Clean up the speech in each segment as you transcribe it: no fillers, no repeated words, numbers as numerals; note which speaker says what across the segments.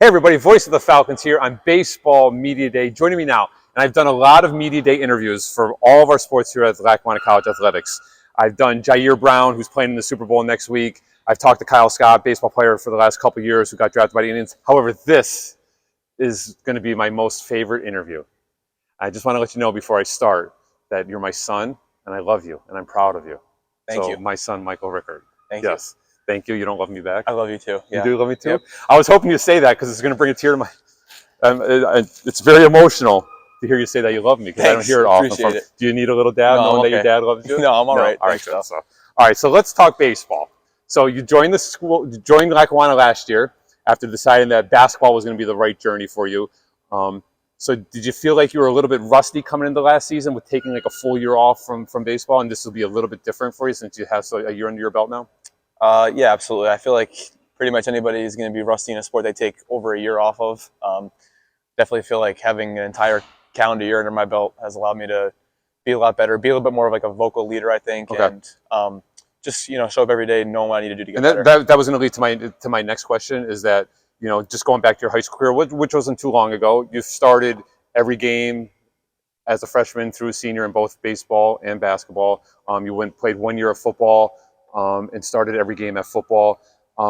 Speaker 1: Hey everybody, Voice of the Falcons here on Baseball Media Day. Joining me now, and I've done a lot of Media Day interviews for all of our sports here at Lackawanna College Athletics. I've done Jair Brown, who's playing in the Super Bowl next week. I've talked to Kyle Scott, baseball player for the last couple of years who got drafted by the Indians. However, this is going to be my most favorite interview. I just want to let you know before I start that you're my son, and I love you, and I'm proud of you.
Speaker 2: Thank you.
Speaker 1: My son, Michael Rickert.
Speaker 2: Thank you.
Speaker 1: Yes. Thank you. You don't love me back?
Speaker 2: I love you too. Yeah.
Speaker 1: You do love me too?
Speaker 2: Yep.
Speaker 1: I was hoping you'd say that because it's going to bring a tear to my... it's very emotional to hear you say that you love me because I don't hear it often.
Speaker 2: Appreciate it.
Speaker 1: Do you need a little dad knowing that your dad loves you?
Speaker 2: No, I'm all right.
Speaker 1: All right, good. So, all right, so let's talk baseball. So you joined the school, you joined Lackawanna last year after deciding that basketball was going to be the right journey for you. So did you feel like you were a little bit rusty coming into last season with taking like a full year off from baseball, and this will be a little bit different for you since you have a year under your belt now?
Speaker 2: Yeah, absolutely. I feel like pretty much anybody is going to be rusty in a sport they take over a year off of. Definitely feel like having an entire calendar year under my belt has allowed me to be a lot better, be a little bit more of like a vocal leader, I think,
Speaker 1: okay.
Speaker 2: And just show up every day, knowing what I need to do to get
Speaker 1: better.
Speaker 2: And
Speaker 1: that was going to lead to my next question is that just going back to your high school career, which wasn't too long ago, you started every game as a freshman through a senior in both baseball and basketball. You played 1 year of football. And started every game at football.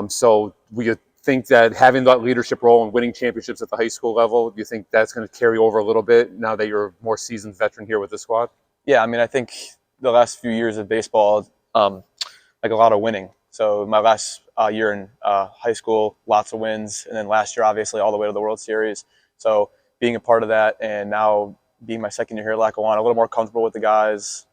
Speaker 1: So we think that having that leadership role and winning championships at the high school level, do you think that's going to carry over a little bit now that you're a more seasoned veteran here with the squad? Yeah,
Speaker 2: I mean, I think the last few years of baseball, like a lot of winning. So my last year in high school, lots of wins. And then last year, obviously, all the way to the World Series. So being a part of that and now being my second year here at Lackawanna, a little more comfortable with the guys.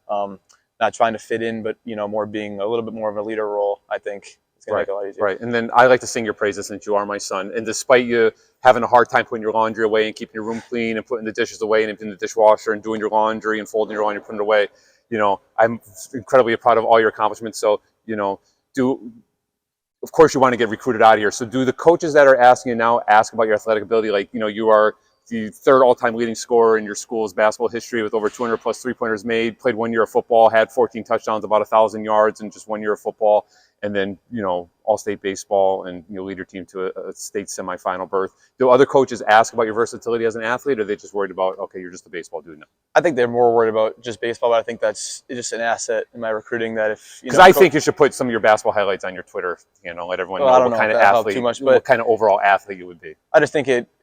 Speaker 2: Not trying to fit in, but more being a little bit more of a leader role, I think it's going to make it a lot easier.
Speaker 1: Right, and then I like to sing your praises since you are my son. And despite you having a hard time putting your laundry away and keeping your room clean and putting the dishes away and emptying the dishwasher and doing your laundry and folding your laundry and putting it away, I'm incredibly proud of all your accomplishments. So, of course you want to get recruited out of here. So do the coaches that are asking you now ask about your athletic ability? Like, you are the third all-time leading scorer in your school's basketball history with over 200 plus three-pointers made, played 1 year of football, had 14 touchdowns, about 1,000 yards in just 1 year of football, and then, all-state baseball, and lead your team to a state semifinal berth. Do other coaches ask about your versatility as an athlete, or are they just worried about, okay, you're just a baseball dude now?
Speaker 2: I think they're more worried about just baseball, but I think that's just an asset in my recruiting that if,
Speaker 1: because I think you should put some of your basketball highlights on your Twitter, let everyone know what kind of athlete, what kind of overall athlete you would be.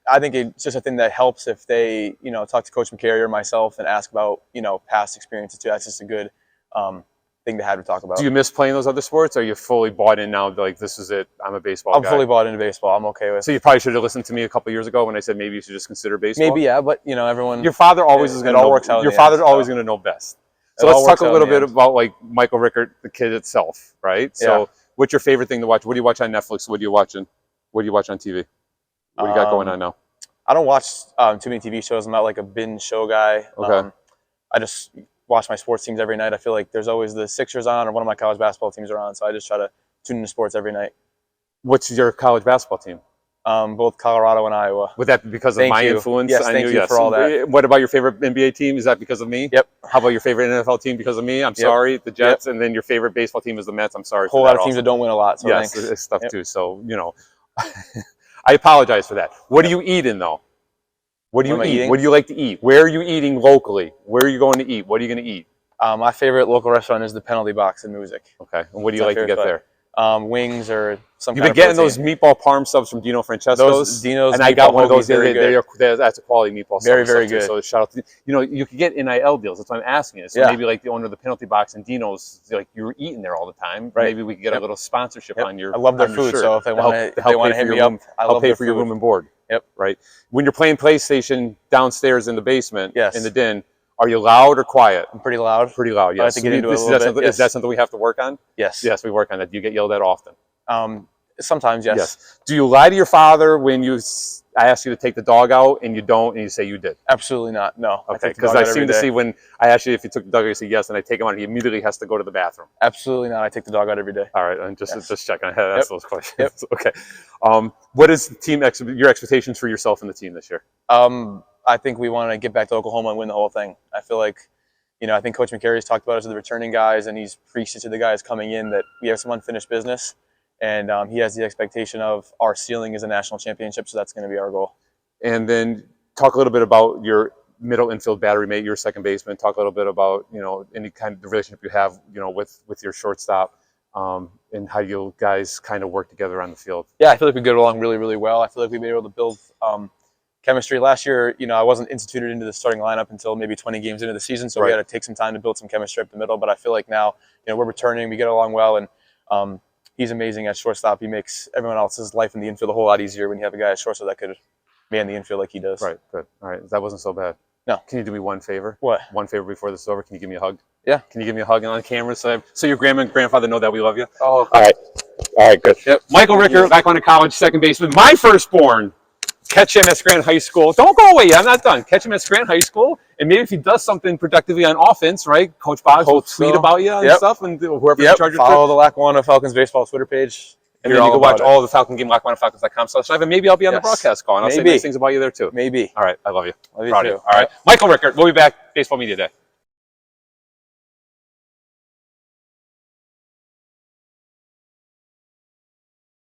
Speaker 2: I think it's just a thing that helps if they, talk to Coach McCary or myself and ask about, past experiences too. That's just a good thing to have to talk about.
Speaker 1: Do you miss playing those other sports? Or are you fully bought in now? Like, this is it. I'm a baseball guy.
Speaker 2: I'm fully bought into baseball. I'm okay with it.
Speaker 1: So you probably should have listened to me a couple of years ago when I said maybe you should just consider baseball.
Speaker 2: Maybe, yeah, but everyone.
Speaker 1: Your father always is going to know.
Speaker 2: Works out.
Speaker 1: Your father's always going to know best. So let's talk a little bit about like Michael Rickert, the kid itself, right? So what's your favorite thing to watch? What do you watch on Netflix? What do you watch on TV? What do you got going on now?
Speaker 2: I don't watch too many TV shows. I'm not like a binge show guy.
Speaker 1: Okay.
Speaker 2: I just watch my sports teams every night. I feel like there's always the Sixers on or one of my college basketball teams are on, so I just try to tune into sports every night.
Speaker 1: What's your college basketball team?
Speaker 2: Both Colorado and Iowa.
Speaker 1: Would that be because of my influence?
Speaker 2: Yes, thank you for all that.
Speaker 1: What about your favorite NBA team? Is that because of me?
Speaker 2: Yep.
Speaker 1: How about your favorite NFL team because of me? I'm sorry, the Jets. Yep. And then your favorite baseball team is the Mets. I'm sorry.
Speaker 2: A whole lot of teams that don't win a lot. So
Speaker 1: yes, it's stuff too. So, I apologize for that. What are you eating, though? What do you eat? What do you like to eat? Where are you eating locally? Where are you going to eat? What are you going to eat?
Speaker 2: My favorite local restaurant is the Penalty Box in Music.
Speaker 1: Okay. And what do you like to get there?
Speaker 2: Wings or some
Speaker 1: You've been getting those meatball parm subs from Dino Francesco's.
Speaker 2: Dino's
Speaker 1: and I got one of those the other day. That's a quality meatball sub.
Speaker 2: Very good.
Speaker 1: So shout out to you could get NIL deals. That's why I'm asking it. So maybe like the owner of the Penalty Box and Dino's, like you're eating there all the time. Right. Maybe we could get a little sponsorship on your.
Speaker 2: I love their food, so if they want to hit me up,
Speaker 1: I'll pay for your room and board.
Speaker 2: Yep.
Speaker 1: Right. When you're playing PlayStation downstairs in the basement, in the den, are you loud or quiet?
Speaker 2: I'm pretty loud.
Speaker 1: Pretty loud, yes.
Speaker 2: I like to get into it a little bit.
Speaker 1: Is that something we have to work on?
Speaker 2: Yes.
Speaker 1: Yes, we work on that. Do you get yelled at often?
Speaker 2: Sometimes, yes.
Speaker 1: Do you lie to your father when I ask you to take the dog out and you don't, and you say you did?
Speaker 2: Absolutely not. No.
Speaker 1: Okay, because I seem to see when I ask you if you took the dog out, you say yes, and I take him out, he immediately has to go to the bathroom.
Speaker 2: Absolutely not. I take the dog out every day.
Speaker 1: All right, and just checking. I had to ask those questions. Yep. Okay. What is your expectations for yourself and the team this year?
Speaker 2: I think we want to get back to Oklahoma and win the whole thing. I feel like, I think Coach McCary has talked about us as the returning guys, and he's preached it to the guys coming in that we have some unfinished business. and he has the expectation of our ceiling is a national championship, so that's going to be our goal.
Speaker 1: And then talk a little bit about your middle infield battery mate, your second baseman. Talk a little bit about, you know, any kind of relationship you have, you know, with your shortstop, and how you guys kind of work together on the field.
Speaker 2: Yeah, I feel like we get along really, really well. I feel like we've been able to build chemistry. Last year, you know, I wasn't instituted into the starting lineup until maybe 20 games into the season, so we had to take some time to build some chemistry up the middle. But I feel like now, you know, we're returning, we get along well, and he's amazing at shortstop. He makes everyone else's life in the infield a whole lot easier when you have a guy at shortstop that could man the infield like he does.
Speaker 1: Right, good. All right, that wasn't so bad.
Speaker 2: No.
Speaker 1: Can you do me one favor?
Speaker 2: What?
Speaker 1: One favor before this is over. Can you give me a hug?
Speaker 2: Yeah.
Speaker 1: Can you give me a hug on camera so your grandma and grandfather know that we love you?
Speaker 2: Oh.
Speaker 1: All right, good. Yep. Michael Rickert, Lackawanna College, second baseman. My firstborn. Catch him at Scranton High School. Don't go away yet. I'm not done. Catch him at Scranton High School, and maybe if he does something productively on offense, right? Coach Boggs will tweet about you and stuff, and whoever's in charge of
Speaker 2: follow the Lackawanna Falcons baseball Twitter page.
Speaker 1: And then you can watch all the Falcon game, LackawannaFalcons.com/live, and maybe I'll be on the broadcast call, and I'll say nice things about you there too.
Speaker 2: Maybe.
Speaker 1: All right, I love you.
Speaker 2: Love you
Speaker 1: Proud
Speaker 2: too.
Speaker 1: of you. All right, Michael Rickert. We'll be back. Baseball Media Day.